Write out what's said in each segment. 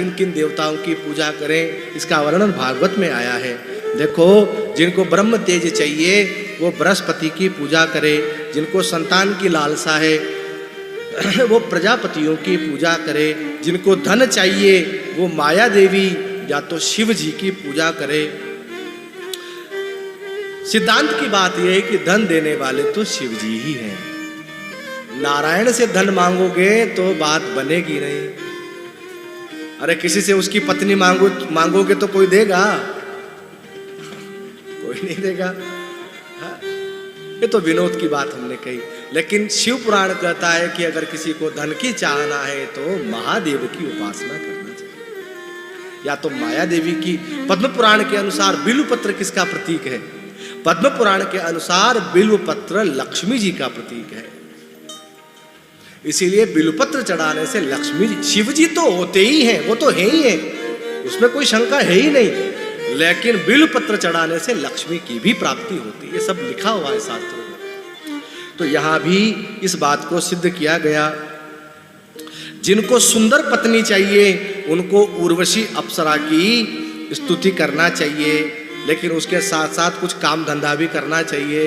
किन किन देवताओं की पूजा करें, इसका वर्णन भागवत में आया है। देखो, जिनको ब्रह्म तेज चाहिए वो बृहस्पति की पूजा करे, जिनको संतान की लालसा है वो प्रजापतियों की पूजा करे, जिनको धन चाहिए वो माया देवी या तो शिव जी की पूजा करे। सिद्धांत की बात यह है कि धन देने वाले तो शिव जी ही हैं। नारायण से धन मांगोगे तो बात बनेगी नहीं। अरे किसी से उसकी पत्नी मांगोगे तो कोई देगा? कोई नहीं देगा। हाँ, ये तो विनोद की बात हमने कही, लेकिन शिव पुराण कहता है कि अगर किसी को धन की चाहना है तो महादेव की उपासना करना चाहिए, या तो माया देवी की। पद्म पुराण के अनुसार बिल्व पत्र किसका प्रतीक है? पद्म पुराण के अनुसार बिल्व पत्र लक्ष्मी जी का प्रतीक है। इसीलिए बिल्व पत्र चढ़ाने से लक्ष्मी जी, शिव जी तो होते ही हैं, वो तो है ही है, उसमें कोई शंका है ही नहीं, लेकिन बिल्व पत्र चढ़ाने से लक्ष्मी की भी प्राप्ति होती है। ये सब लिखा हुआ है शास्त्रों में। तो यहां भी इस बात को सिद्ध किया गया। जिनको सुंदर पत्नी चाहिए उनको उर्वशी अप्सरा की स्तुति करना चाहिए, लेकिन उसके साथ साथ कुछ काम धंधा भी करना चाहिए,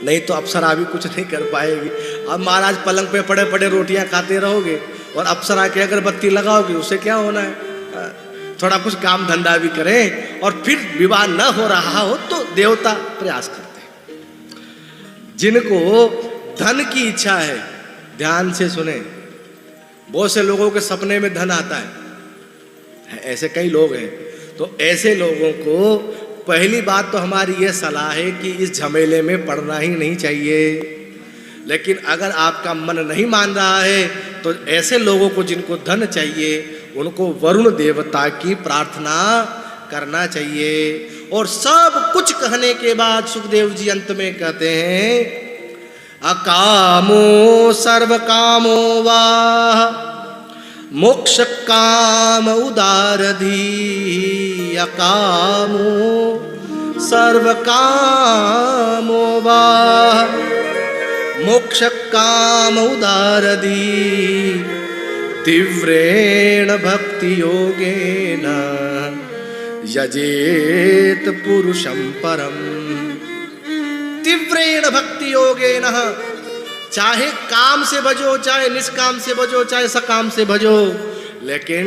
नहीं तो अप्सरा भी कुछ नहीं कर पाएगी। अब महाराज पलंग पे पड़े पड़े रोटियां खाते रहोगे और अप्सरा के अगरबत्ती लगाओगे, उससे क्या होना है? थोड़ा कुछ काम धंधा भी करें, और फिर विवाह न हो रहा हो तो देवता प्रयास करते हैं। जिनको धन की इच्छा है, ध्यान से सुने, बहुत से लोगों के सपने में धन आता है, ऐसे कई लोग हैं। तो ऐसे लोगों को पहली बात तो हमारी यह सलाह है कि इस झमेले में पड़ना ही नहीं चाहिए। लेकिन अगर आपका मन नहीं मान रहा है तो ऐसे लोगों को जिनको धन चाहिए उनको वरुण देवता की प्रार्थना करना चाहिए। और सब कुछ कहने के बाद सुखदेव जी अंत में कहते हैं, अकामो सर्व कामो वा मोक्ष काम उदारधी, अकामो सर्व कामो वा मोक्ष काम उदारधी, तीव्रेण भक्ति योगेन यजेत पुरुषं परम। तीव्रेण भक्ति योगेन, चाहे काम से भजो, चाहे निष्काम से भजो, चाहे सकाम से भजो, लेकिन